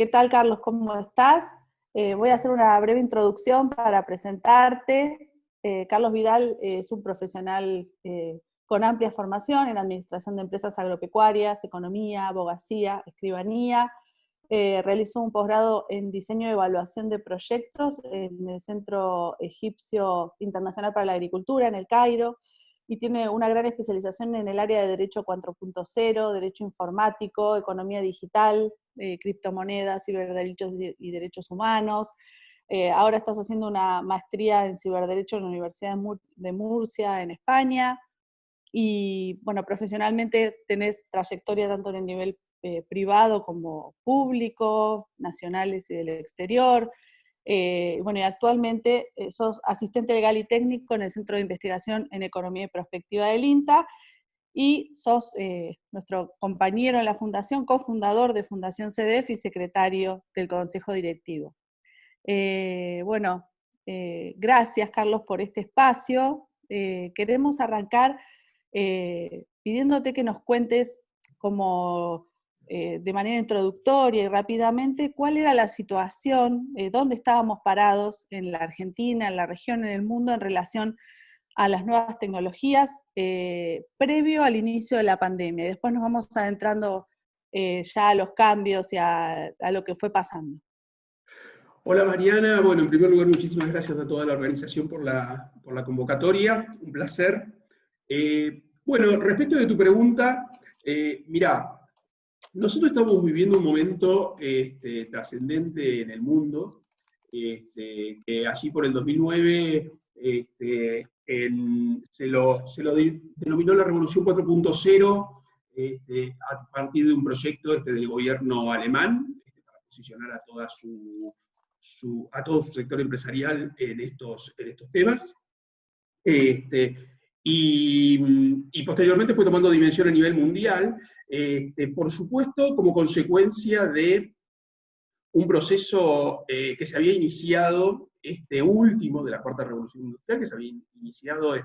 ¿Qué tal, Carlos? ¿Cómo estás? Voy a hacer una breve introducción para presentarte. Carlos Vidal es un profesional con amplia formación en administración de empresas agropecuarias, economía, abogacía, escribanía. Realizó un posgrado en diseño y evaluación de proyectos en el Centro Egipcio Internacional para la Agricultura, en El Cairo, y tiene una gran especialización en el área de Derecho 4.0, Derecho Informático, Economía Digital, criptomonedas, ciberderechos y derechos humanos. Ahora estás haciendo una maestría en ciberderecho en la Universidad de Murcia, en España, y bueno, profesionalmente tenés trayectoria tanto en el nivel privado como público, nacionales y del exterior. Bueno, y actualmente sos asistente legal y técnico en el Centro de Investigación en Economía y Prospectiva del INTA, y sos nuestro compañero en la Fundación, cofundador de Fundación CDF y secretario del Consejo Directivo. Bueno, gracias, Carlos, por este espacio. Queremos arrancar pidiéndote que nos cuentes como de manera introductoria y rápidamente cuál era la situación, dónde estábamos parados en la Argentina, en la región, en el mundo, en relación a las nuevas tecnologías previo al inicio de la pandemia. Y después nos vamos adentrando ya a los cambios y a lo que fue pasando. Hola Mariana, bueno, en primer lugar muchísimas gracias a toda la organización por la convocatoria, un placer. Bueno, respecto de tu pregunta, mirá, nosotros estamos viviendo un momento trascendente en el mundo, que allí por el 2009 se lo denominó la Revolución 4.0 a partir de un proyecto del gobierno alemán, para posicionar a todo su sector empresarial en estos temas. Y posteriormente fue tomando dimensión a nivel mundial, por supuesto como consecuencia de un proceso que se había iniciado, último de la Cuarta Revolución Industrial, que se había iniciado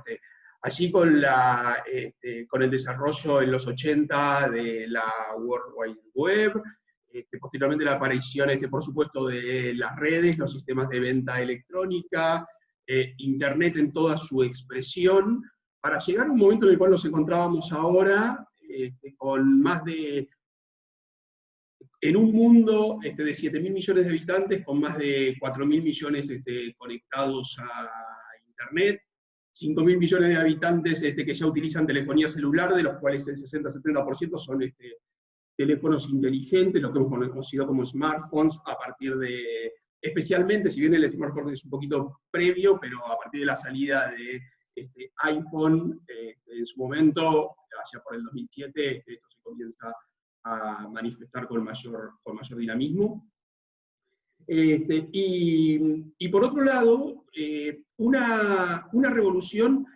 allí con el desarrollo en los 80 de la World Wide Web, posteriormente la aparición, por supuesto, de las redes, los sistemas de venta electrónica, Internet en toda su expresión, para llegar a un momento en el cual nos encontrábamos ahora, en un mundo de 7.000 millones de habitantes, con más de 4.000 millones conectados a Internet, 5.000 millones de habitantes que ya utilizan telefonía celular, de los cuales el 60-70% son teléfonos inteligentes, lo que hemos conocido como smartphones, a partir de, especialmente, si bien el smartphone es un poquito previo, pero a partir de la salida de iPhone, en su momento, allá por el 2007, esto se comienza a manifestar con mayor dinamismo. Y por otro lado, una revolución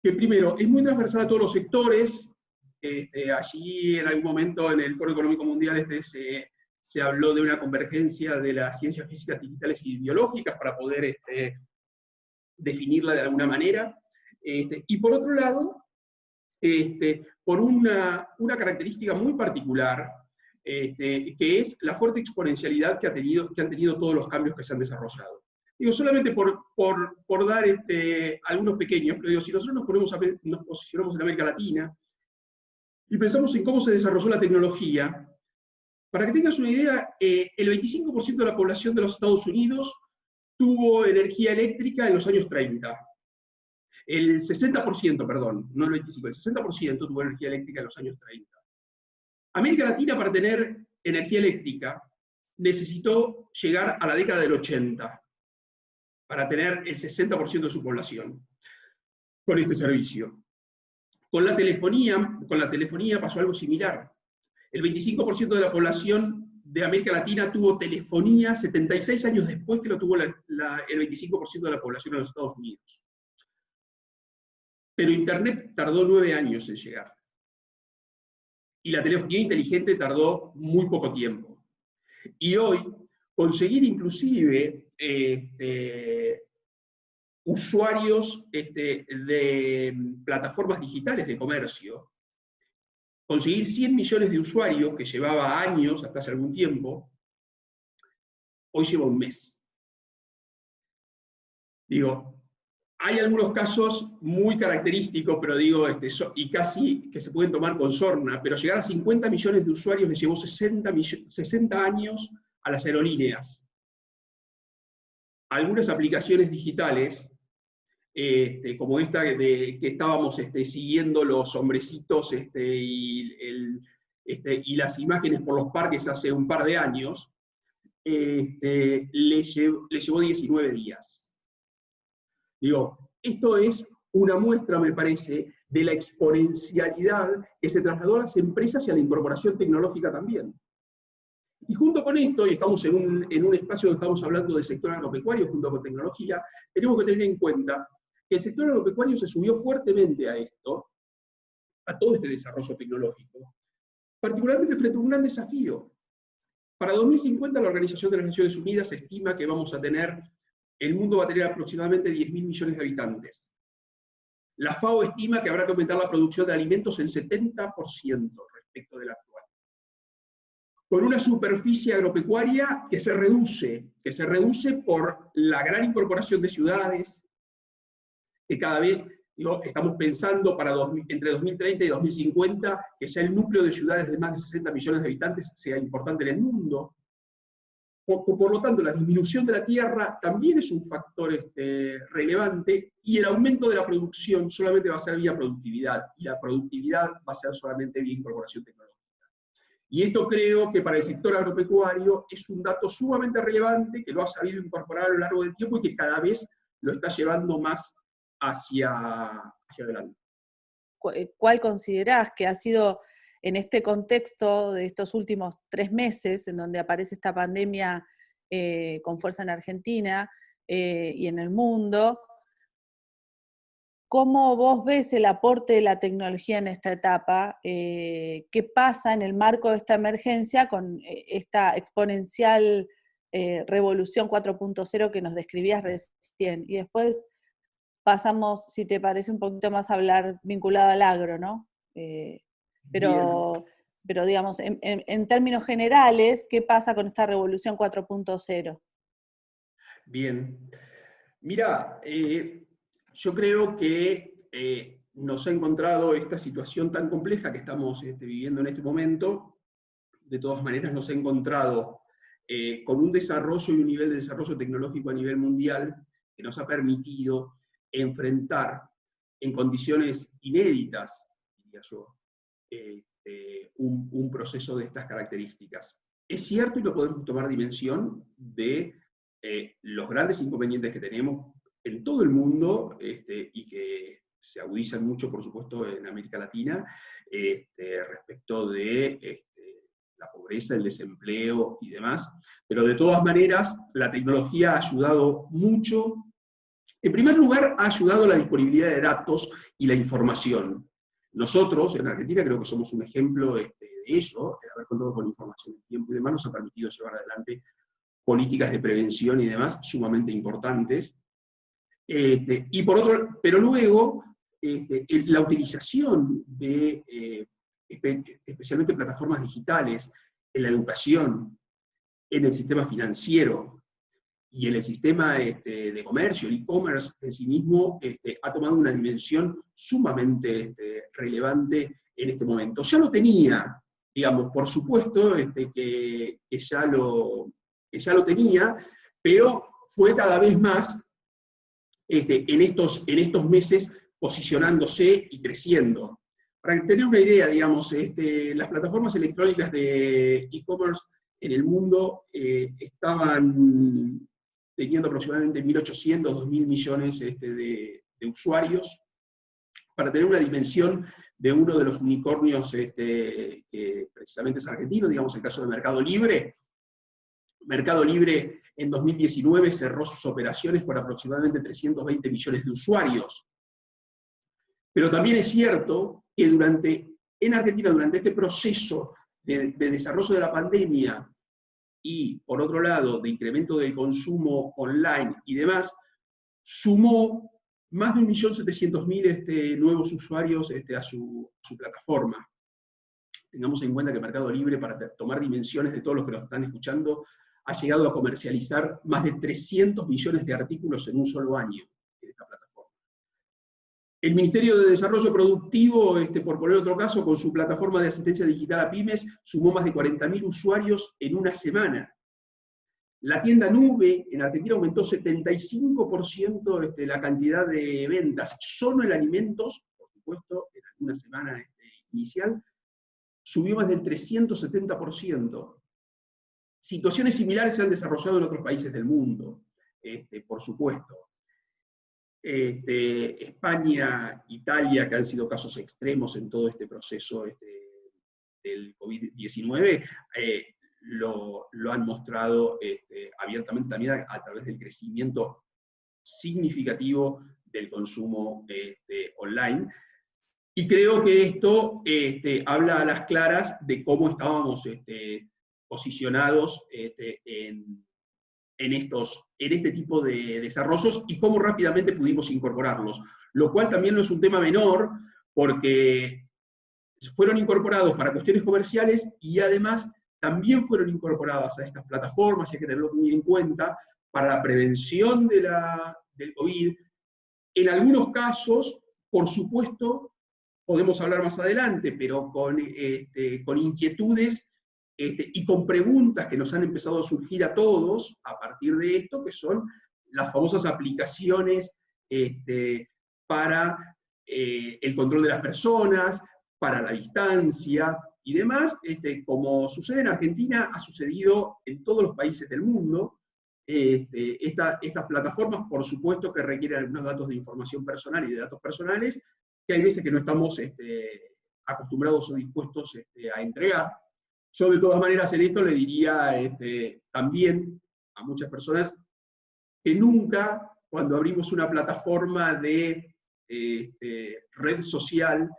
que primero es muy transversal a todos los sectores. Allí en algún momento en el Foro Económico Mundial se habló de una convergencia de las ciencias físicas, digitales y biológicas para poder definirla de alguna manera. Y por otro lado, por una característica muy particular, que es la fuerte exponencialidad que han tenido todos los cambios que se han desarrollado. Digo, solamente por dar algunos pequeños, pero digo, si nosotros nos posicionamos en América Latina y pensamos en cómo se desarrolló la tecnología, para que tengas una idea, el 25% de la población de los Estados Unidos tuvo energía eléctrica en los años 30. El 60%, perdón, no el 25%, el 60% tuvo energía eléctrica en los años 30. América Latina, para tener energía eléctrica, necesitó llegar a la década del 80 para tener el 60% de su población con este servicio. Con la telefonía pasó algo similar. El 25% de la población de América Latina tuvo telefonía 76 años después que lo tuvo el 25% de la población en los Estados Unidos. Pero Internet tardó 9 años en llegar. Y la telefonía inteligente tardó muy poco tiempo. Y hoy, conseguir inclusive usuarios de plataformas digitales de comercio, conseguir 100 millones de usuarios, que llevaba años, hasta hace algún tiempo, hoy lleva un mes. Digo, hay algunos casos muy característicos, pero digo, y casi que se pueden tomar con sorna, pero llegar a 50 millones de usuarios les llevó 60 años a las aerolíneas. Algunas aplicaciones digitales, como esta que estábamos siguiendo los hombrecitos y las imágenes por los parques hace un par de años, le llevó 19 días. Digo, esto es una muestra, me parece, de la exponencialidad que se trasladó a las empresas y a la incorporación tecnológica también. Y junto con esto, y estamos en un espacio donde estamos hablando del sector agropecuario junto con tecnología, tenemos que tener en cuenta que el sector agropecuario se subió fuertemente a esto, a todo este desarrollo tecnológico, particularmente frente a un gran desafío. Para 2050 la Organización de las Naciones Unidas estima que el mundo va a tener aproximadamente 10.000 millones de habitantes. La FAO estima que habrá que aumentar la producción de alimentos en 70% respecto de la actual. Con una superficie agropecuaria que se reduce por la gran incorporación de ciudades, que cada vez, estamos pensando entre 2030 y 2050, que ya el núcleo de ciudades de más de 60 millones de habitantes sea importante en el mundo. Por lo tanto, la disminución de la tierra también es un factor relevante, y el aumento de la producción solamente va a ser vía productividad, y la productividad va a ser solamente vía incorporación tecnológica. Y esto creo que para el sector agropecuario es un dato sumamente relevante, que lo ha sabido incorporar a lo largo del tiempo y que cada vez lo está llevando más hacia adelante. ¿Cuál considerás que ha sido, en este contexto de estos últimos 3 meses, en donde aparece esta pandemia con fuerza en Argentina y en el mundo, cómo vos ves el aporte de la tecnología en esta etapa? ¿Qué pasa en el marco de esta emergencia con esta exponencial revolución 4.0 que nos describías recién? Y después pasamos, si te parece, un poquito más a hablar vinculado al agro, ¿no? Pero digamos, en términos generales, ¿qué pasa con esta revolución 4.0? Bien. Mira, yo creo que nos ha encontrado esta situación tan compleja que estamos viviendo en este momento, de todas maneras nos ha encontrado con un desarrollo y un nivel de desarrollo tecnológico a nivel mundial que nos ha permitido enfrentar en condiciones inéditas, diría yo, un proceso de estas características. Es cierto, y lo podemos tomar dimensión de los grandes inconvenientes que tenemos en todo el mundo, y que se agudizan mucho, por supuesto, en América Latina, respecto de la pobreza, el desempleo y demás, pero de todas maneras la tecnología ha ayudado mucho. En primer lugar, ha ayudado a la disponibilidad de datos y la información. Nosotros, en Argentina, creo que somos un ejemplo de ello, de haber contado con información en tiempo y demás, nos ha permitido llevar adelante políticas de prevención y demás sumamente importantes. Pero luego, la utilización de especialmente plataformas digitales en la educación, en el sistema financiero y en el sistema de comercio, el e-commerce en sí mismo, ha tomado una dimensión sumamente relevante en este momento. Ya lo tenía, digamos, por supuesto, que ya lo tenía, pero fue cada vez más en estos meses posicionándose y creciendo. Para tener una idea, digamos, las plataformas electrónicas de e-commerce en el mundo estaban teniendo aproximadamente 1.800, 2.000 millones de usuarios. Para tener una dimensión de uno de los unicornios que precisamente es argentino, digamos el caso de Mercado Libre. Mercado Libre en 2019 cerró sus operaciones por aproximadamente 320 millones de usuarios. Pero también es cierto que en Argentina, durante este proceso de desarrollo de la pandemia y, por otro lado, de incremento del consumo online y demás, sumó más de 1.700.000 nuevos usuarios a su plataforma. Tengamos en cuenta que Mercado Libre, para tomar dimensiones de todos los que nos están escuchando, ha llegado a comercializar más de 300 millones de artículos en un solo año en esta plataforma. El Ministerio de Desarrollo Productivo, por poner otro caso, con su plataforma de asistencia digital a pymes, sumó más de 40.000 usuarios en una semana. La tienda Nube en Argentina aumentó 75% la cantidad de ventas, solo en alimentos, por supuesto, en alguna semana inicial, subió más del 370%. Situaciones similares se han desarrollado en otros países del mundo, por supuesto. España, Italia, que han sido casos extremos en todo este proceso del COVID-19, lo han mostrado abiertamente también a través del crecimiento significativo del consumo online. Y creo que esto habla a las claras de cómo estábamos posicionados en este tipo de desarrollos y cómo rápidamente pudimos incorporarlos. Lo cual también no es un tema menor, porque fueron incorporados para cuestiones comerciales y además también fueron incorporadas a estas plataformas, y hay que tenerlo muy en cuenta, para la prevención del COVID. En algunos casos, por supuesto, podemos hablar más adelante, pero con inquietudes y con preguntas que nos han empezado a surgir a todos a partir de esto, que son las famosas aplicaciones para el control de las personas, para la distancia y demás. Como sucede en Argentina, ha sucedido en todos los países del mundo. Estas plataformas, por supuesto, que requieren algunos datos de información personal y de datos personales, que hay veces que no estamos acostumbrados o dispuestos a entregar. Yo, de todas maneras, en esto le diría también a muchas personas que nunca, cuando abrimos una plataforma de red social,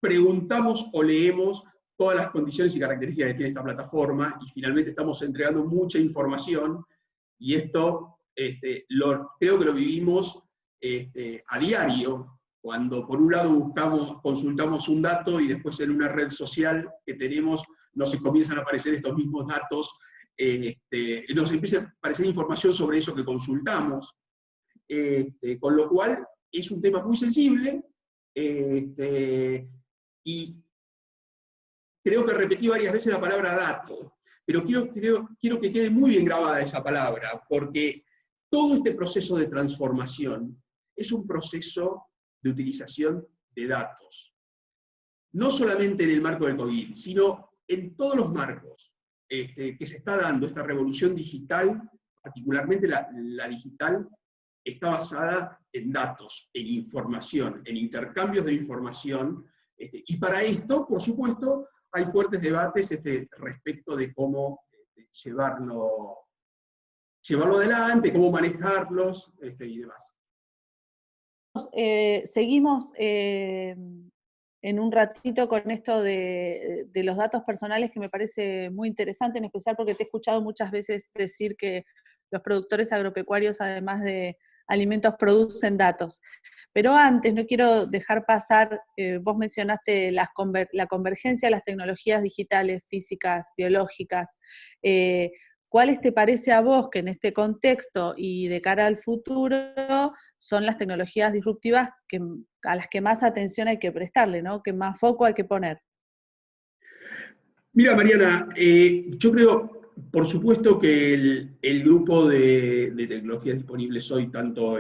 preguntamos o leemos todas las condiciones y características que tiene esta plataforma, y finalmente estamos entregando mucha información, y esto creo que lo vivimos a diario, cuando por un lado consultamos un dato y después en una red social que tenemos nos comienzan a aparecer estos mismos datos, nos empieza a aparecer información sobre eso que consultamos, con lo cual es un tema muy sensible, y creo que repetí varias veces la palabra dato, pero quiero que quede muy bien grabada esa palabra, porque todo este proceso de transformación es un proceso de utilización de datos. No solamente en el marco del COVID, sino en todos los marcos que se está dando esta revolución digital, particularmente la digital, está basada en datos, en información, en intercambios de información, y para esto, por supuesto, hay fuertes debates respecto de cómo llevarlo adelante, cómo manejarlos y demás. Seguimos en un ratito con esto de los datos personales, que me parece muy interesante, en especial porque te he escuchado muchas veces decir que los productores agropecuarios, además de alimentos, producen datos. Pero antes, no quiero dejar pasar, vos mencionaste la convergencia de las tecnologías digitales, físicas, biológicas. ¿Cuáles te parece a vos que en este contexto y de cara al futuro son las tecnologías disruptivas a las que más atención hay que prestarle, ¿no? Que más foco hay que poner? Mira, Mariana, yo creo, por supuesto, que el grupo de tecnologías disponibles hoy, tanto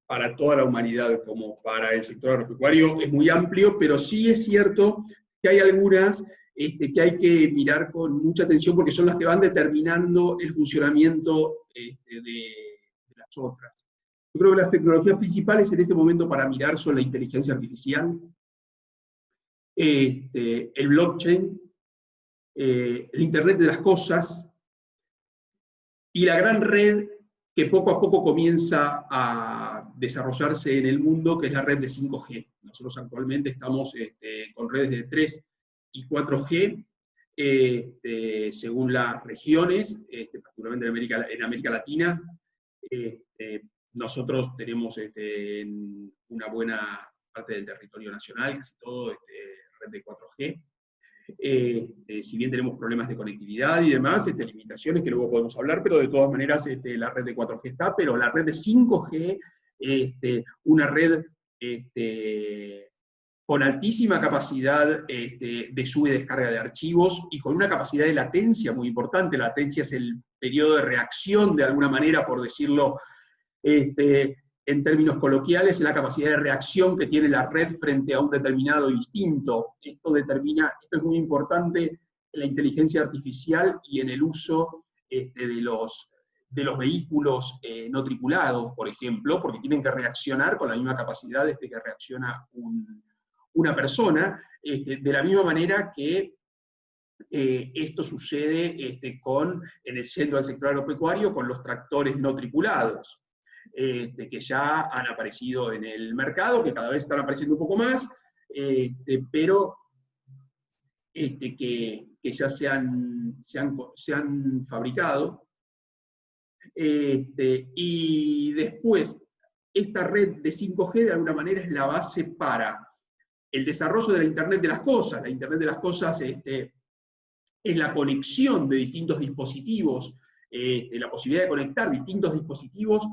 para toda la humanidad como para el sector agropecuario, es muy amplio, pero sí es cierto que hay algunas que hay que mirar con mucha atención, porque son las que van determinando el funcionamiento de las otras. Yo creo que las tecnologías principales en este momento para mirar son la inteligencia artificial, el blockchain, el Internet de las cosas, y la gran red que poco a poco comienza a desarrollarse en el mundo, que es la red de 5G. Nosotros actualmente estamos con redes de 3 y 4G, según las regiones, particularmente en América Latina. Nosotros tenemos en una buena parte del territorio nacional, casi todo, red de 4G. Si bien tenemos problemas de conectividad y demás, limitaciones que luego podemos hablar, pero de todas maneras la red de 4G está, pero la red de 5G, una red con altísima capacidad de sub y descarga de archivos y con una capacidad de latencia muy importante. La latencia es el periodo de reacción, de alguna manera, por decirlo en términos coloquiales, es la capacidad de reacción que tiene la red frente a un determinado instinto. Esto es muy importante en la inteligencia artificial y en el uso de los vehículos no tripulados, por ejemplo, porque tienen que reaccionar con la misma capacidad que reacciona una persona, de la misma manera que esto sucede en el centro del sector agropecuario con los tractores no tripulados, que ya han aparecido en el mercado, que cada vez están apareciendo un poco más, pero que ya se han fabricado. Y después, esta red de 5G de alguna manera es la base para el desarrollo de la Internet de las Cosas. La Internet de las Cosas es la conexión de distintos dispositivos, la posibilidad de conectar distintos dispositivos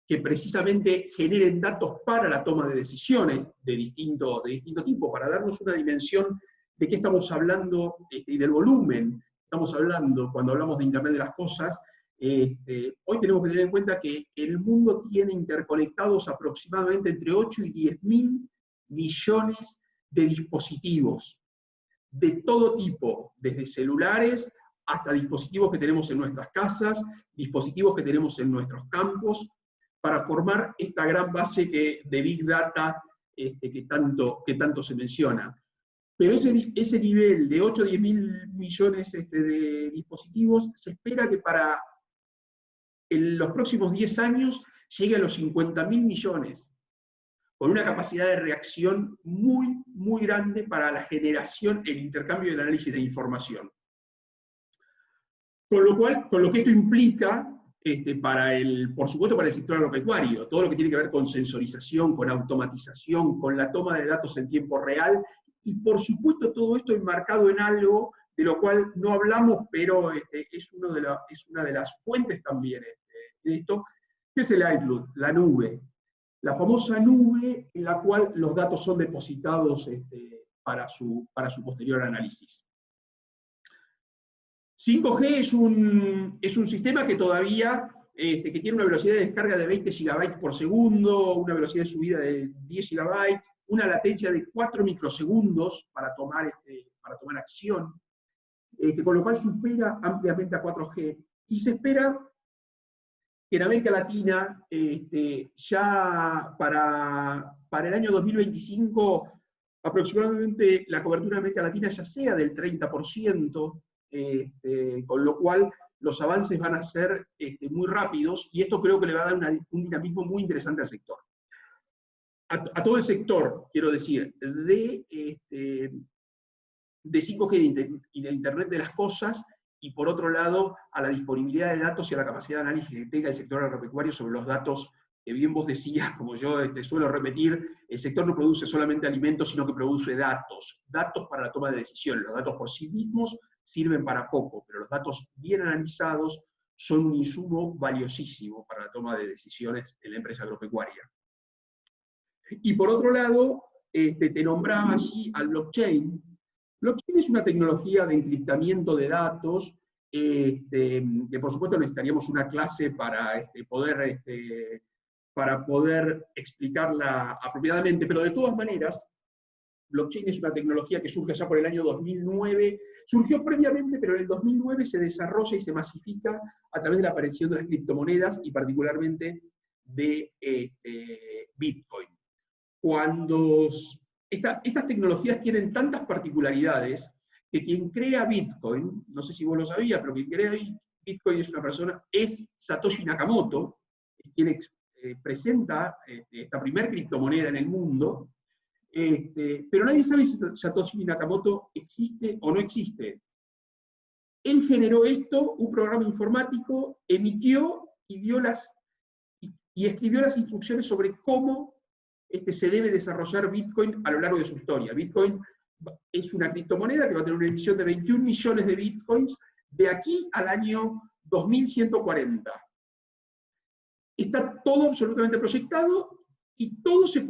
que precisamente generen datos para la toma de decisiones de distinto tipo, para darnos una dimensión de qué estamos hablando y del volumen. Estamos hablando, cuando hablamos de Internet de las Cosas, hoy tenemos que tener en cuenta que el mundo tiene interconectados aproximadamente entre 8 y 10.000 millones de dispositivos, de todo tipo, desde celulares hasta dispositivos que tenemos en nuestras casas, dispositivos que tenemos en nuestros campos, para formar esta gran base de Big Data que tanto se menciona. Pero ese nivel de 8 o 10.000 millones de dispositivos, se espera que para los próximos 10 años llegue a los 50.000 millones, con una capacidad de reacción muy, muy grande para la generación, el intercambio y el análisis de información. Con lo que esto implica, por supuesto para el sector agropecuario, todo lo que tiene que ver con sensorización, con automatización, con la toma de datos en tiempo real, y por supuesto todo esto enmarcado en algo de lo cual no hablamos, pero es una de las fuentes también de esto, que es el iCloud, la nube. La famosa nube en la cual los datos son depositados para su posterior análisis. 5G es un sistema que todavía que tiene una velocidad de descarga de 20 GB por segundo, una velocidad de subida de 10 GB, una latencia de 4 microsegundos para tomar acción, con lo cual supera ampliamente a 4G. Y se espera que en América Latina, ya para el año 2025, aproximadamente la cobertura de América Latina ya sea del 30%, con lo cual los avances van a ser muy rápidos, y esto creo que le va a dar un dinamismo muy interesante al sector. A todo el sector, quiero decir, de 5G y de Internet de las Cosas, y por otro lado, a la disponibilidad de datos y a la capacidad de análisis que tenga el sector agropecuario sobre los datos, que bien vos decías, como yo suelo repetir, el sector no produce solamente alimentos, sino que produce datos para la toma de decisiones. Los datos por sí mismos sirven para poco, pero los datos bien analizados son un insumo valiosísimo para la toma de decisiones en la empresa agropecuaria. Y por otro lado, te nombraba allí al blockchain. Blockchain es una tecnología de encriptamiento de datos, que por supuesto necesitaríamos una clase para poder explicarla apropiadamente, pero de todas maneras, blockchain es una tecnología que surge ya por el año 2009, surgió previamente, pero en el 2009 se desarrolla y se masifica a través de la aparición de las criptomonedas y particularmente de Bitcoin. Cuando estas tecnologías tienen tantas particularidades que quien crea Bitcoin, no sé si vos lo sabías, pero quien crea Bitcoin es Satoshi Nakamoto, quien presenta esta primera criptomoneda en el mundo, pero nadie sabe si Satoshi Nakamoto existe o no existe. Él generó esto, un programa informático, emitió y escribió las instrucciones sobre cómo se debe desarrollar Bitcoin a lo largo de su historia. Bitcoin es una criptomoneda que va a tener una emisión de 21 millones de bitcoins de aquí al año 2140. Está todo absolutamente proyectado y se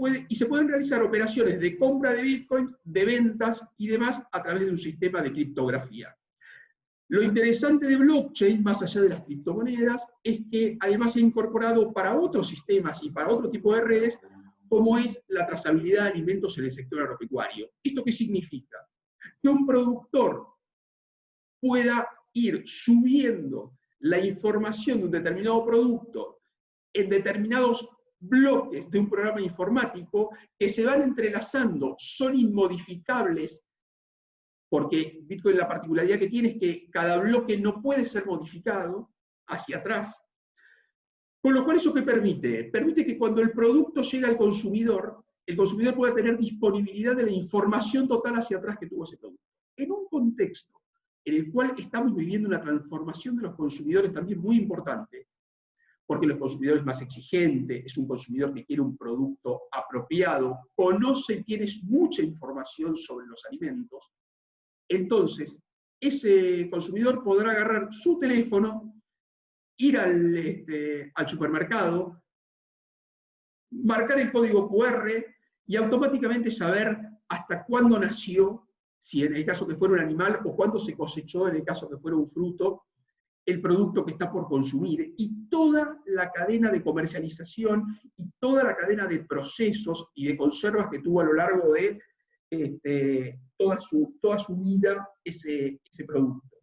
pueden realizar operaciones de compra de bitcoins, de ventas y demás a través de un sistema de criptografía. Lo interesante de blockchain, más allá de las criptomonedas, es que además se ha incorporado para otros sistemas y para otro tipo de redes, como es la trazabilidad de alimentos en el sector agropecuario. ¿Esto qué significa? Que un productor pueda ir subiendo la información de un determinado producto en determinados bloques de un programa informático que se van entrelazando, son inmodificables, porque Bitcoin la particularidad que tiene es que cada bloque no puede ser modificado hacia atrás. Con lo cual, ¿eso qué permite? Permite que cuando el producto llega al consumidor, el consumidor pueda tener disponibilidad de la información total hacia atrás que tuvo ese producto. En un contexto en el cual estamos viviendo una transformación de los consumidores también muy importante, porque los consumidores más exigentes, es un consumidor que quiere un producto apropiado, conoce y tiene mucha información sobre los alimentos. Entonces, ese consumidor podrá agarrar su teléfono, ir al supermercado, marcar el código QR y automáticamente saber hasta cuándo nació, si en el caso que fuera un animal, o cuándo se cosechó, en el caso que fuera un fruto, el producto que está por consumir, y toda la cadena de comercialización y toda la cadena de procesos y de conservas que tuvo a lo largo de toda su vida ese producto.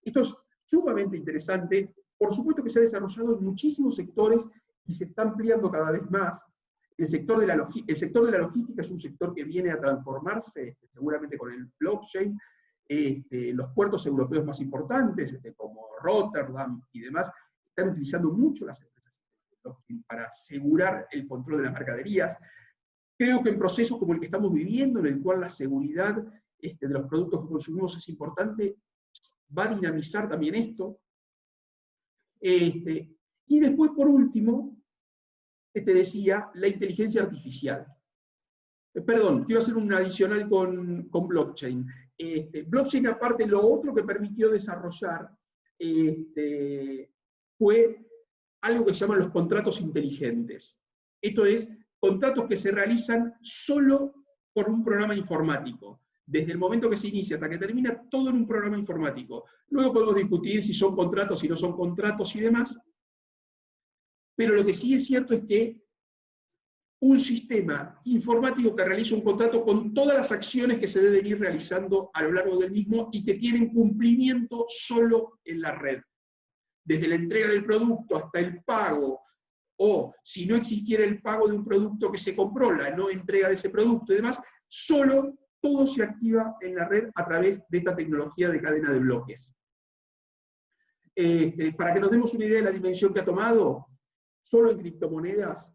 Esto es sumamente interesante, por supuesto que se ha desarrollado en muchísimos sectores y se está ampliando cada vez más. El sector de la logística es un sector que viene a transformarse, seguramente con el blockchain. Los puertos europeos más importantes, como Rotterdam y demás, están utilizando mucho las empresas de blockchain para asegurar el control de las mercaderías. Creo que en procesos como el que estamos viviendo, en el cual la seguridad de los productos que consumimos es importante, va a dinamizar también esto. Y después, por último, te decía, la inteligencia artificial. Perdón, quiero hacer un adicional con blockchain. Blockchain, aparte, lo otro que permitió desarrollar fue algo que se llaman los contratos inteligentes. Esto es, contratos que se realizan solo por un programa informático. Desde el momento que se inicia hasta que termina, todo en un programa informático. Luego podemos discutir si son contratos, si no son contratos y demás. Pero lo que sí es cierto es que un sistema informático que realiza un contrato con todas las acciones que se deben ir realizando a lo largo del mismo y que tienen cumplimiento solo en la red. Desde la entrega del producto hasta el pago, o si no existiera el pago de un producto que se compró, la no entrega de ese producto y demás, solo todo se activa en la red a través de esta tecnología de cadena de bloques. Para que nos demos una idea de la dimensión que ha tomado, solo en criptomonedas,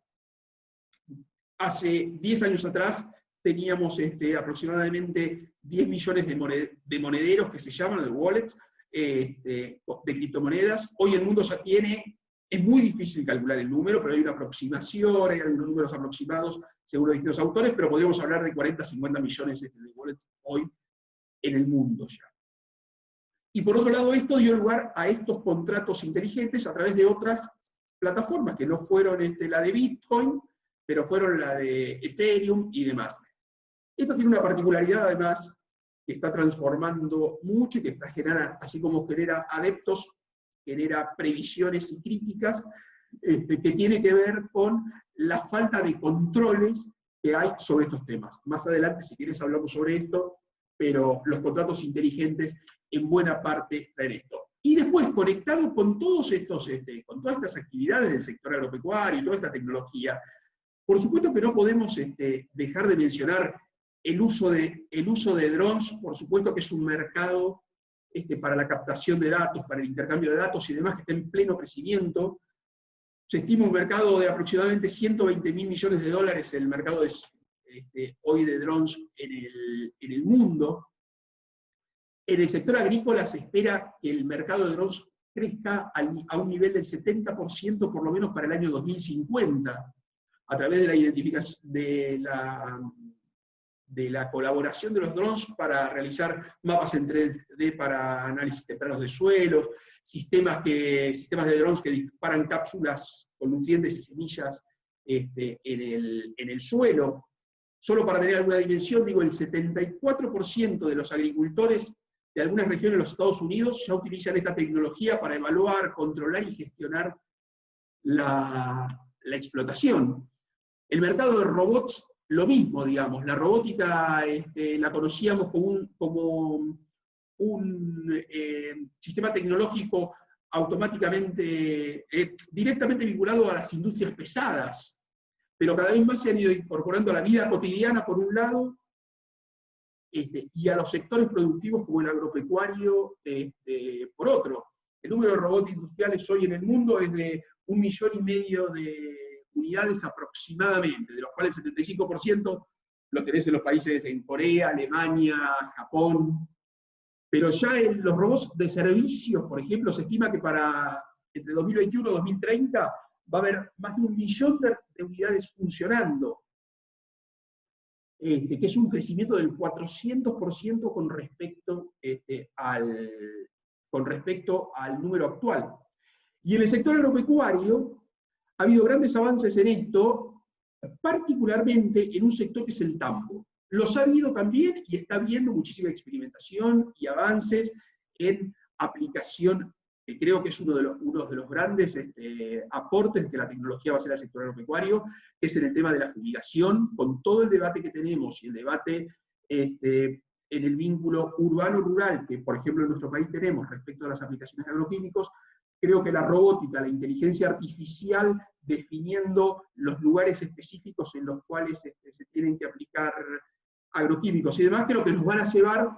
hace 10 años atrás teníamos aproximadamente 10 millones de monederos que se llaman, de wallets, de criptomonedas. Hoy el mundo ya tiene, es muy difícil calcular el número, pero hay una aproximación, hay algunos números aproximados según los distintos autores, pero podríamos hablar de 40, 50 millones de wallets hoy en el mundo ya. Y por otro lado, esto dio lugar a estos contratos inteligentes a través de otras plataformas, que no fueron la de Bitcoin, pero fueron la de Ethereum y demás. Esto tiene una particularidad además, que está transformando mucho y que está generando, así como genera adeptos, genera previsiones y críticas, que tiene que ver con la falta de controles que hay sobre estos temas. Más adelante, si quieres, hablamos sobre esto, pero los contratos inteligentes en buena parte traen esto. Y después, conectado con todos estos, con todas estas actividades del sector agropecuario y toda esta tecnología, por supuesto que no podemos dejar de mencionar el uso de drones. Por supuesto que es un mercado para la captación de datos, para el intercambio de datos y demás, que está en pleno crecimiento. Se estima un mercado de aproximadamente 120.000 millones de dólares el mercado hoy de drones en el mundo. En el sector agrícola se espera que el mercado de drones crezca a un nivel del 70% por lo menos para el año 2050, a través de la identificación, de de la colaboración de los drones para realizar mapas en 3D para análisis tempranos de suelos, sistemas de drones que disparan cápsulas con nutrientes y semillas en el suelo. Solo para tener alguna dimensión, digo, el 74% de los agricultores de algunas regiones de los Estados Unidos ya utilizan esta tecnología para evaluar, controlar y gestionar la explotación. El mercado de robots, lo mismo, digamos. La robótica la conocíamos como un sistema tecnológico automáticamente, directamente vinculado a las industrias pesadas, pero cada vez más se han ido incorporando a la vida cotidiana, por un lado, y a los sectores productivos como el agropecuario, por otro. El número de robots industriales hoy en el mundo es de 1,5 millones de unidades aproximadamente, de los cuales el 75% los tenés en los países en Corea, Alemania, Japón. Pero ya en los robots de servicios, por ejemplo, se estima que para entre 2021 y 2030 va a haber más de 1 millón de unidades funcionando, que es un crecimiento del 400% con respecto al número actual. Y en el sector agropecuario ha habido grandes avances en esto, particularmente en un sector que es el tambo. Los ha habido también y está habiendo muchísima experimentación y avances en aplicación, que creo que es uno de los grandes aportes que la tecnología va a hacer al sector agropecuario, que es en el tema de la fumigación, con todo el debate que tenemos y el debate en el vínculo urbano-rural, que por ejemplo en nuestro país tenemos respecto a las aplicaciones de agroquímicos. Creo que la robótica, la inteligencia artificial, definiendo los lugares específicos en los cuales se tienen que aplicar agroquímicos y demás, creo que nos van a llevar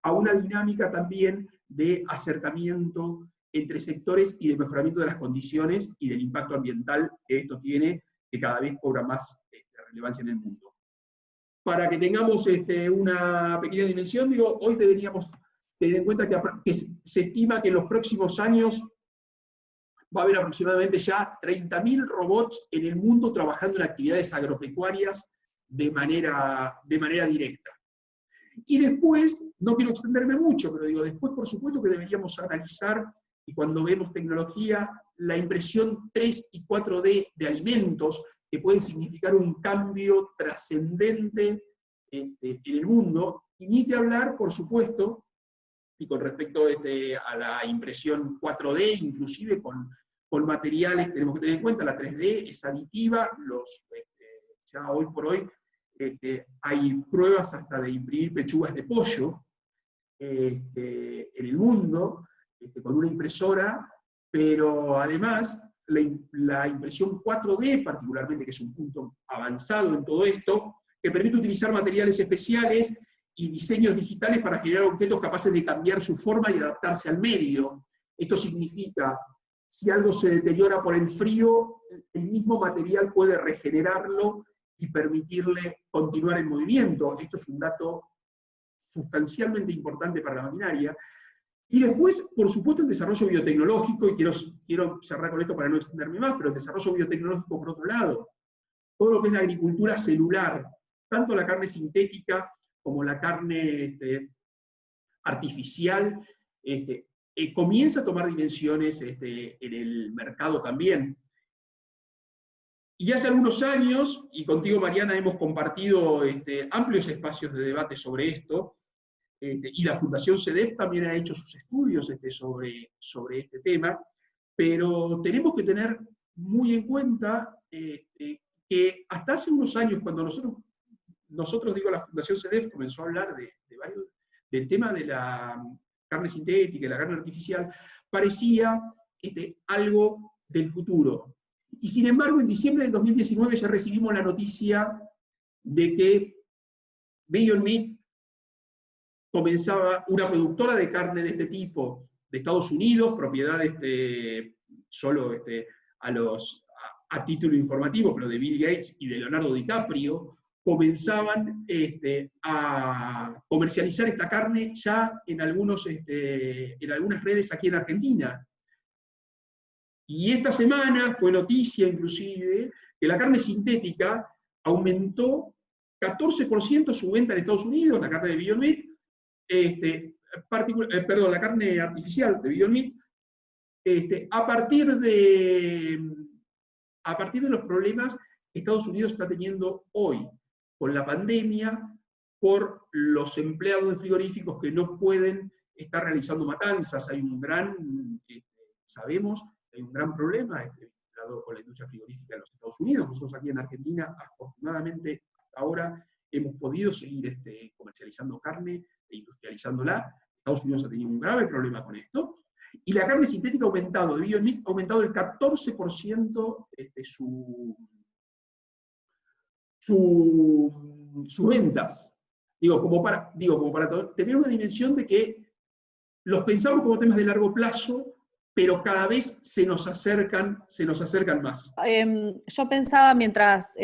a una dinámica también de acercamiento entre sectores y de mejoramiento de las condiciones y del impacto ambiental que esto tiene, que cada vez cobra más relevancia en el mundo. Para que tengamos una pequeña dimensión, digo, hoy deberíamos tener en cuenta que se estima que en los próximos años va a haber aproximadamente ya 30.000 robots en el mundo trabajando en actividades agropecuarias de manera directa. Y después, no quiero extenderme mucho, pero digo, después por supuesto que deberíamos analizar, y cuando vemos tecnología, la impresión 3 y 4D de alimentos, que pueden significar un cambio trascendente en el mundo, y ni que hablar, por supuesto, y con respecto a la impresión 4D, inclusive con materiales, tenemos que tener en cuenta, la 3D es aditiva, ya hoy por hoy hay pruebas hasta de imprimir pechugas de pollo en el mundo, con una impresora, pero además la impresión 4D, particularmente, que es un punto avanzado en todo esto, que permite utilizar materiales especiales y diseños digitales para generar objetos capaces de cambiar su forma y adaptarse al medio. Esto significa, si algo se deteriora por el frío, el mismo material puede regenerarlo y permitirle continuar en movimiento. Esto es un dato sustancialmente importante para la maquinaria. Y después, por supuesto, el desarrollo biotecnológico, y quiero cerrar con esto para no extenderme más, pero el desarrollo biotecnológico por otro lado. Todo lo que es la agricultura celular, tanto la carne sintética como la carne artificial, comienza a tomar dimensiones en el mercado también. Y hace algunos años, y contigo Mariana hemos compartido amplios espacios de debate sobre esto, y la Fundación CEDEF también ha hecho sus estudios sobre este tema, pero tenemos que tener muy en cuenta que hasta hace unos años, cuando nosotros digo, la Fundación CEDEF comenzó a hablar del tema de la carne sintética y la carne artificial, parecía algo del futuro. Y sin embargo, en diciembre del 2019 ya recibimos la noticia de que Beyond Meat comenzaba, una productora de carne de este tipo de Estados Unidos, propiedad solo a título informativo, pero de Bill Gates y de Leonardo DiCaprio, comenzaban a comercializar esta carne ya en algunas redes aquí en Argentina. Y esta semana fue noticia inclusive que la carne sintética aumentó 14% su venta en Estados Unidos, la carne de Beyond Meat, la carne artificial de Beyond Meat, a partir de los problemas que Estados Unidos está teniendo hoy con la pandemia, por los empleados de frigoríficos que no pueden estar realizando matanzas. Hay un gran, sabemos, hay un gran problema vinculado con la industria frigorífica en los Estados Unidos. Nosotros aquí en Argentina, afortunadamente, hasta ahora hemos podido seguir comercializando carne e industrializándola. Estados Unidos ha tenido un grave problema con esto. Y la carne sintética ha aumentado, de Beyond Meat ha aumentado el 14% sus ventas. Digo, como para tener una dimensión de que los pensamos como temas de largo plazo, pero cada vez se nos acercan más. Yo pensaba mientras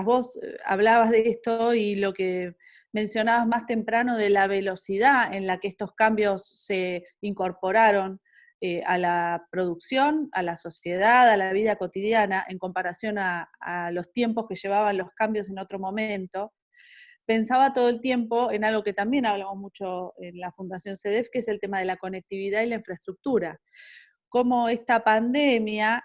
vos hablabas de esto y lo que mencionabas más temprano de la velocidad en la que estos cambios se incorporaron a la producción, a la sociedad, a la vida cotidiana, en comparación a los tiempos que llevaban los cambios en otro momento. Pensaba todo el tiempo en algo que también hablamos mucho en la Fundación CEDEF, que es el tema de la conectividad y la infraestructura. Cómo esta pandemia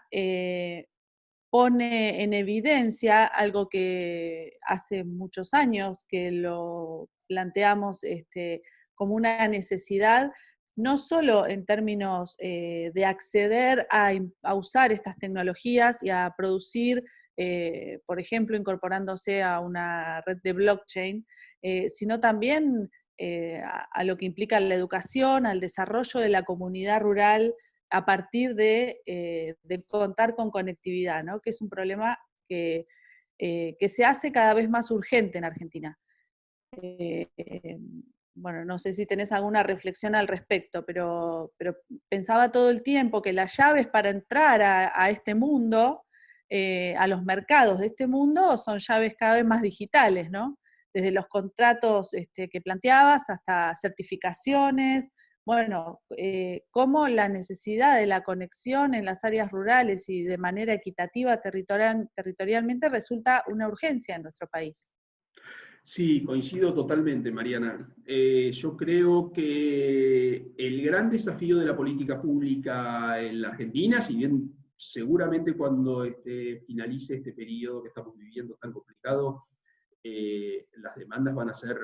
pone en evidencia algo que hace muchos años que lo planteamos como una necesidad, no solo en términos de acceder a usar estas tecnologías y a producir, por ejemplo, incorporándose a una red de blockchain, sino también a lo que implica la educación, al desarrollo de la comunidad rural a partir de contar con conectividad, ¿no? Que es un problema que se hace cada vez más urgente en Argentina. Bueno, no sé si tenés alguna reflexión al respecto, pero pensaba todo el tiempo que las llaves para entrar a este mundo, a los mercados de este mundo, son llaves cada vez más digitales, ¿no? Desde los contratos que planteabas hasta certificaciones. Bueno, cómo la necesidad de la conexión en las áreas rurales y de manera equitativa territorialmente resulta una urgencia en nuestro país. Sí, coincido totalmente, Mariana. Yo creo que el gran desafío de la política pública en la Argentina, si bien seguramente cuando finalice este periodo que estamos viviendo tan complicado, las demandas van a ser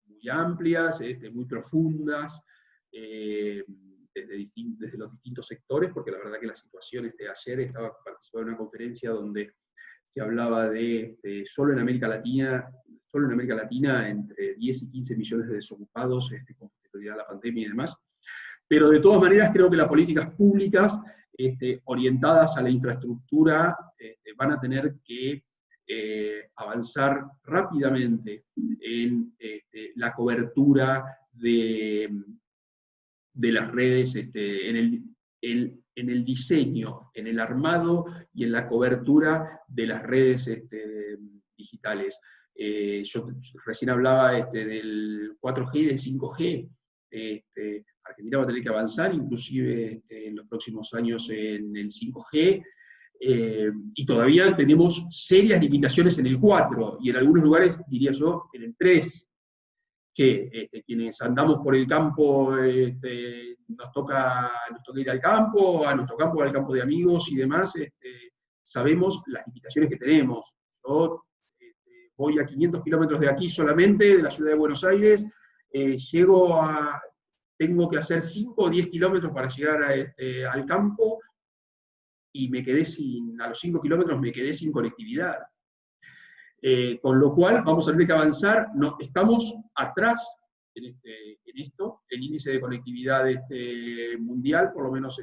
muy amplias, muy profundas, desde los distintos sectores, porque la verdad que la situación, ayer estaba participando en una conferencia donde se hablaba de solo en América Latina entre 10 y 15 millones de desocupados con posterioridad a la pandemia y demás. Pero de todas maneras creo que las políticas públicas orientadas a la infraestructura van a tener que avanzar rápidamente en la cobertura de las redes, en el diseño, en el armado y en la cobertura de las redes digitales. Yo recién hablaba del 4G y del 5G. Argentina va a tener que avanzar, inclusive en los próximos años, en el 5G, y todavía tenemos serias limitaciones en el 4, y en algunos lugares, diría yo, en el 3, que quienes andamos por el campo, nos toca ir al campo, al campo de amigos y demás, sabemos las limitaciones que tenemos. Yo voy a 500 kilómetros de aquí solamente, de la ciudad de Buenos Aires, tengo que hacer 5 o 10 kilómetros para llegar al campo, y a los 5 kilómetros me quedé sin conectividad. Con lo cual vamos a tener que avanzar, estamos atrás en esto. El índice de conectividad mundial, por lo menos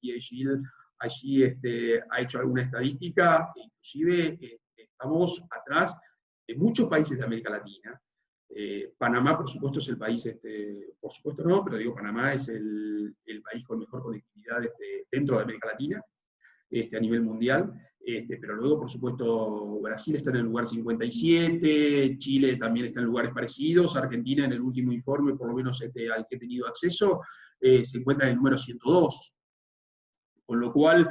DigiLead allí ha hecho alguna estadística, inclusive estamos atrás de muchos países de América Latina. Panamá, por supuesto, es el país, por supuesto no, pero digo, Panamá es el país con mejor conectividad dentro de América Latina, a nivel mundial. Pero luego, por supuesto, Brasil está en el lugar 57, Chile también está en lugares parecidos, Argentina, en el último informe, por lo menos al que he tenido acceso, se encuentra en el número 102. Con lo cual,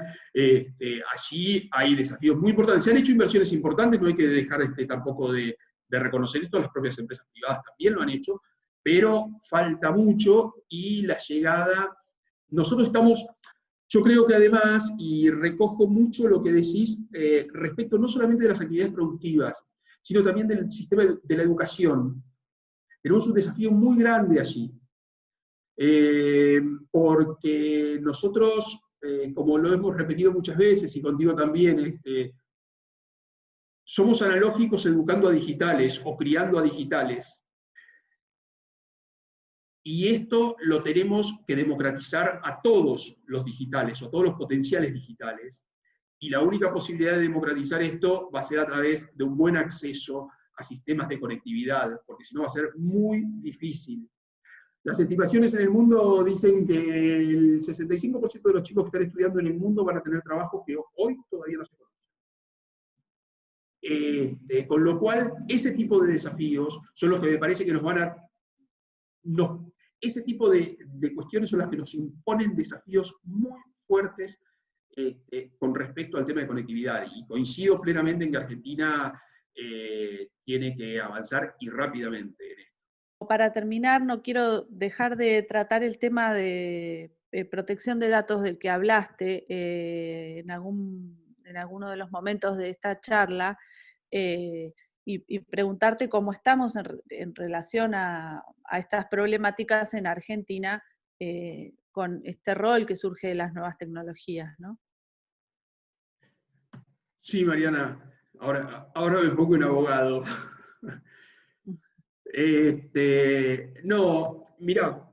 allí hay desafíos muy importantes. Se han hecho inversiones importantes, no hay que dejar tampoco de reconocer esto, las propias empresas privadas también lo han hecho, pero falta mucho y la llegada, nosotros estamos, yo creo que además, y recojo mucho lo que decís respecto no solamente de las actividades productivas, sino también del sistema de la educación. Tenemos un desafío muy grande allí, porque nosotros, como lo hemos repetido muchas veces, y contigo también, somos analógicos educando a digitales, o criando a digitales. Y esto lo tenemos que democratizar a todos los digitales, o a todos los potenciales digitales. Y la única posibilidad de democratizar esto va a ser a través de un buen acceso a sistemas de conectividad, porque si no va a ser muy difícil. Las estimaciones en el mundo dicen que el 65% de los chicos que están estudiando en el mundo van a tener trabajos que hoy todavía no se conocen. Con lo cual, ese tipo de desafíos son los que me parece que nos van a... ese tipo de cuestiones son las que nos imponen desafíos muy fuertes con respecto al tema de conectividad. Y coincido plenamente en que Argentina tiene que avanzar y rápidamente en esto. Para terminar, no quiero dejar de tratar el tema de protección de datos del que hablaste en alguno de los momentos de esta charla, y preguntarte cómo estamos en relación a estas problemáticas en Argentina con este rol que surge de las nuevas tecnologías, ¿no? Sí, Mariana, ahora me pongo un abogado. No, mira,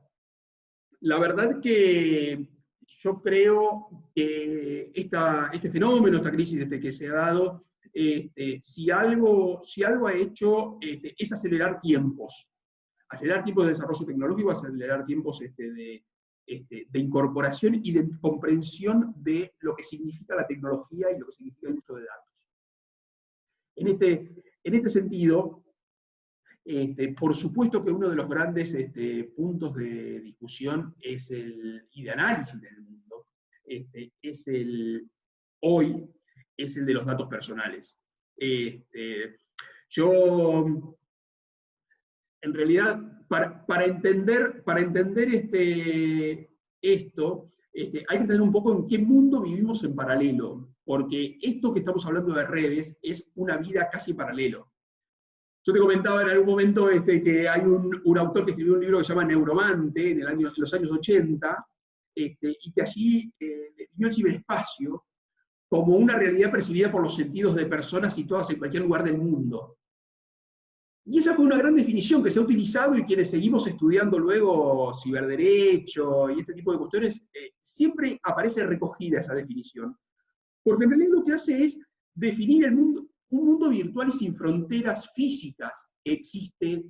la verdad que yo creo que este fenómeno, esta crisis que se ha dado, si algo ha hecho es acelerar tiempos de desarrollo tecnológico, acelerar tiempos de incorporación y de comprensión de lo que significa la tecnología y lo que significa el uso de datos. En este sentido, por supuesto que uno de los grandes puntos de discusión y de análisis del mundo hoy es el de los datos personales. Yo, en realidad, para entender esto, hay que tener un poco en qué mundo vivimos en paralelo, porque esto que estamos hablando de redes es una vida casi paralelo. Yo te comentaba en algún momento que hay un autor que escribió un libro que se llama Neuromante, en los años 80, y que allí definió el ciberespacio como una realidad percibida por los sentidos de personas situadas en cualquier lugar del mundo. Y esa fue una gran definición que se ha utilizado, y quienes seguimos estudiando luego ciberderecho y este tipo de cuestiones, siempre aparece recogida esa definición. Porque en realidad lo que hace es definir el mundo, un mundo virtual y sin fronteras físicas que existe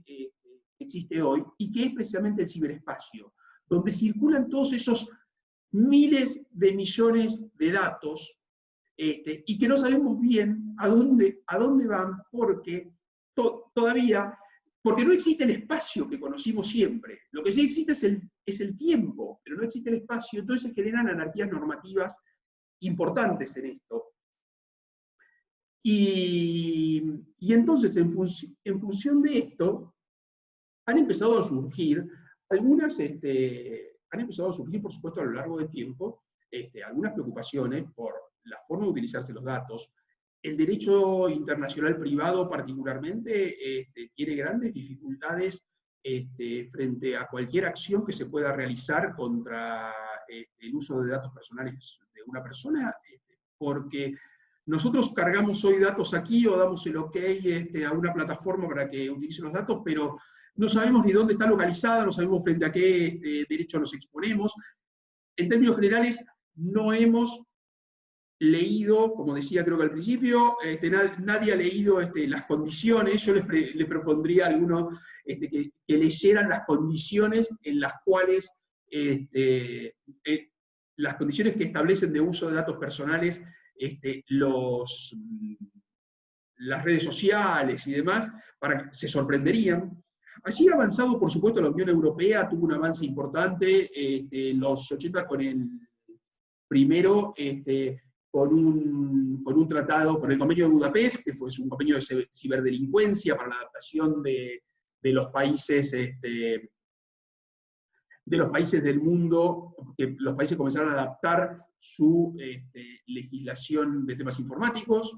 hoy, y que es precisamente el ciberespacio, donde circulan todos esos miles de millones de datos, y que no sabemos bien a dónde van, porque porque no existe el espacio que conocimos siempre. Lo que sí existe es el tiempo, pero no existe el espacio, entonces se generan anarquías normativas importantes en esto. Y entonces, en función de esto, han empezado a surgir por supuesto, a lo largo del tiempo, algunas preocupaciones por la forma de utilizarse los datos. El derecho internacional privado, particularmente, tiene grandes dificultades frente a cualquier acción que se pueda realizar contra el uso de datos personales de una persona, porque nosotros cargamos hoy datos aquí o damos el OK a una plataforma para que utilice los datos, pero no sabemos ni dónde está localizada, no sabemos frente a qué derecho nos exponemos. En términos generales, no hemos leído, como decía creo que al principio, nadie ha leído las condiciones. Yo le propondría a alguno que leyeran las condiciones en las cuales, las condiciones que establecen de uso de datos personales las redes sociales y demás, para que se sorprenderían. Allí ha avanzado, por supuesto, la Unión Europea, tuvo un avance importante en los 80 con primero con un tratado, con el Convenio de Budapest, que fue un convenio de ciberdelincuencia para la adaptación de los países del mundo, que los países comenzaron a adaptar su legislación de temas informáticos,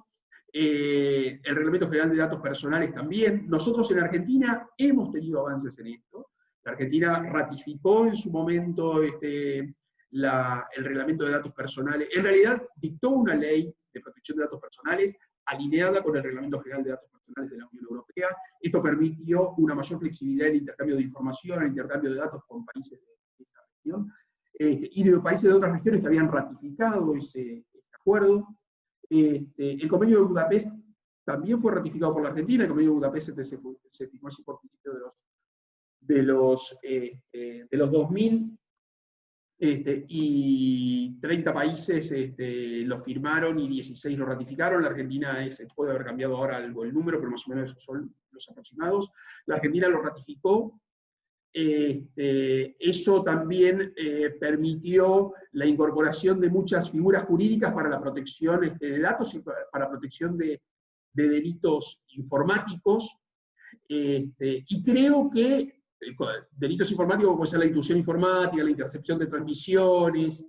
el Reglamento General de Datos Personales también. Nosotros en Argentina hemos tenido avances en esto. La Argentina ratificó en su momento el Reglamento de Datos Personales. En realidad dictó una ley de protección de datos personales alineada con el Reglamento General de Datos Personales de la Unión Europea. Esto permitió una mayor flexibilidad en el intercambio de información, en el intercambio de datos con países de esa región, y de países de otras regiones que habían ratificado ese acuerdo. El Convenio de Budapest también fue ratificado por la Argentina. El Convenio de Budapest se firmó así por principio de los 2000, y 30 países lo firmaron y 16 lo ratificaron. La Argentina puede haber cambiado ahora algo el número, pero más o menos esos son los aproximados. La Argentina lo ratificó. Eso también permitió la incorporación de muchas figuras jurídicas para la protección de datos y para protección de delitos informáticos. Y creo que delitos informáticos como puede ser la intrusión informática, la intercepción de transmisiones,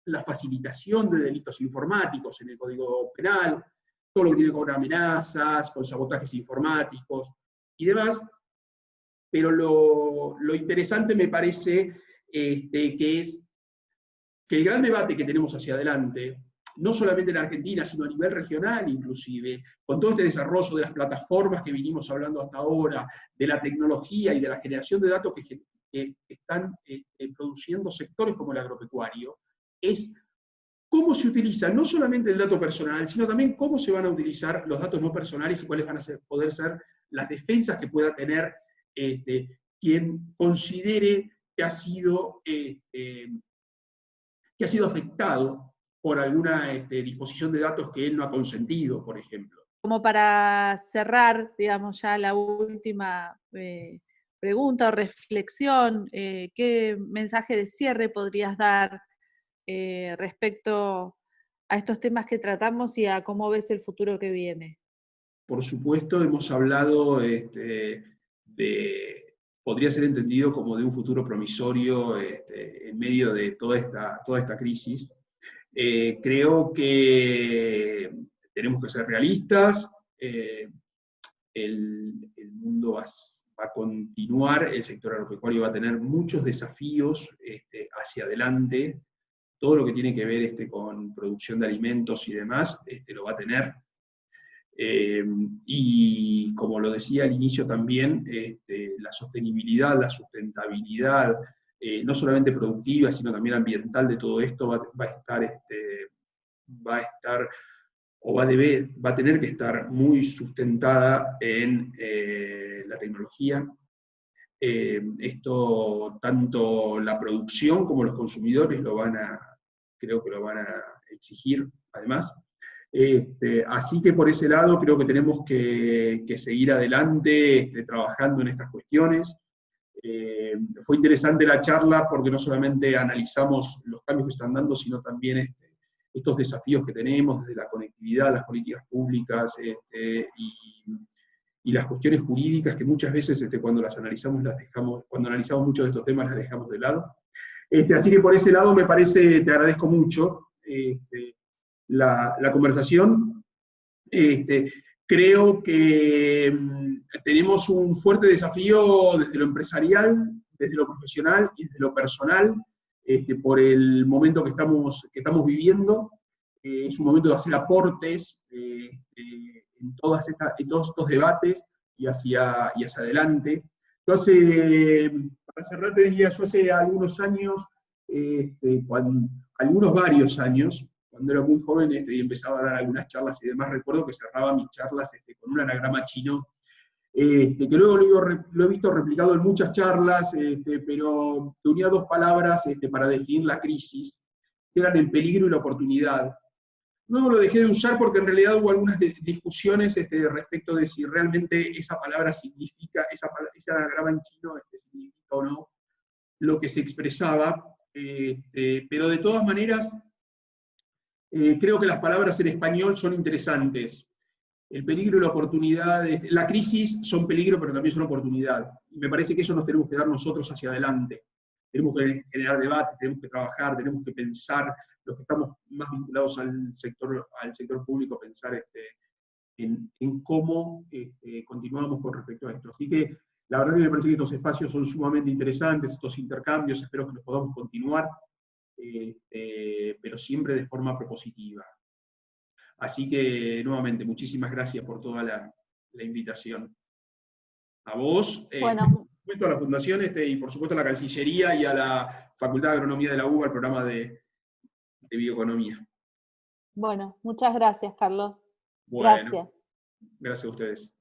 la facilitación de delitos informáticos en el Código Penal, todo lo que tiene que ver con amenazas, con sabotajes informáticos y demás. Pero lo interesante me parece que es que el gran debate que tenemos hacia adelante, no solamente en Argentina, sino a nivel regional inclusive, con todo este desarrollo de las plataformas que vinimos hablando hasta ahora, de la tecnología y de la generación de datos que están produciendo sectores como el agropecuario, es cómo se utiliza no solamente el dato personal, sino también cómo se van a utilizar los datos no personales y cuáles van a poder ser las defensas que pueda tener quien considere que ha sido afectado por alguna disposición de datos que él no ha consentido, por ejemplo. Como para cerrar, digamos, ya la última pregunta o reflexión, ¿qué mensaje de cierre podrías dar respecto a estos temas que tratamos y a cómo ves el futuro que viene? Por supuesto, hemos hablado podría ser entendido como de un futuro promisorio en medio de toda esta crisis. Creo que tenemos que ser realistas. El mundo va a continuar, el sector agropecuario va a tener muchos desafíos hacia adelante. Todo lo que tiene que ver con producción de alimentos y demás, lo va a tener. Y como lo decía al inicio también, la sostenibilidad, la sustentabilidad, no solamente productiva, sino también ambiental de todo esto va a tener que estar muy sustentada en la tecnología. Esto, tanto la producción como los consumidores creo que lo van a exigir, además. Así que por ese lado creo que tenemos que seguir adelante trabajando en estas cuestiones. Fue interesante la charla porque no solamente analizamos los cambios que están dando, sino también estos desafíos que tenemos desde la conectividad, las políticas públicas y las cuestiones jurídicas que muchas veces cuando las analizamos cuando analizamos muchos de estos temas las dejamos de lado. Así que por ese lado me parece, te agradezco mucho la conversación. Creo que tenemos un fuerte desafío desde lo empresarial, desde lo profesional y desde lo personal, por el momento que estamos viviendo. Es un momento de hacer aportes en todos estos debates y hacia adelante. Entonces, para cerrar, te diría, yo hace algunos años, varios años, cuando era muy joven y empezaba a dar algunas charlas y demás, recuerdo que cerraba mis charlas con un anagrama chino, que luego lo he visto replicado en muchas charlas, pero que unía dos palabras para definir la crisis, que eran el peligro y la oportunidad. Luego lo dejé de usar porque en realidad hubo algunas discusiones respecto de si realmente esa palabra significa, ese anagrama en chino significa o no lo que se expresaba, pero de todas maneras Creo que las palabras en español son interesantes. El peligro y la oportunidad, la crisis son peligro, pero también son oportunidad. Y me parece que eso nos tenemos que dar nosotros hacia adelante. Tenemos que generar debate, tenemos que trabajar, tenemos que pensar, los que estamos más vinculados al sector público, pensar en cómo continuamos con respecto a esto. Así que la verdad que me parece que estos espacios son sumamente interesantes, estos intercambios, espero que los podamos continuar, pero siempre de forma propositiva. Así que, nuevamente, muchísimas gracias por toda la invitación. A vos, Bueno, por supuesto a la Fundación y por supuesto a la Cancillería y a la Facultad de Agronomía de la UBA, al programa de Bioeconomía. bueno, muchas gracias, Carlos. Bueno, Gracias. gracias a ustedes.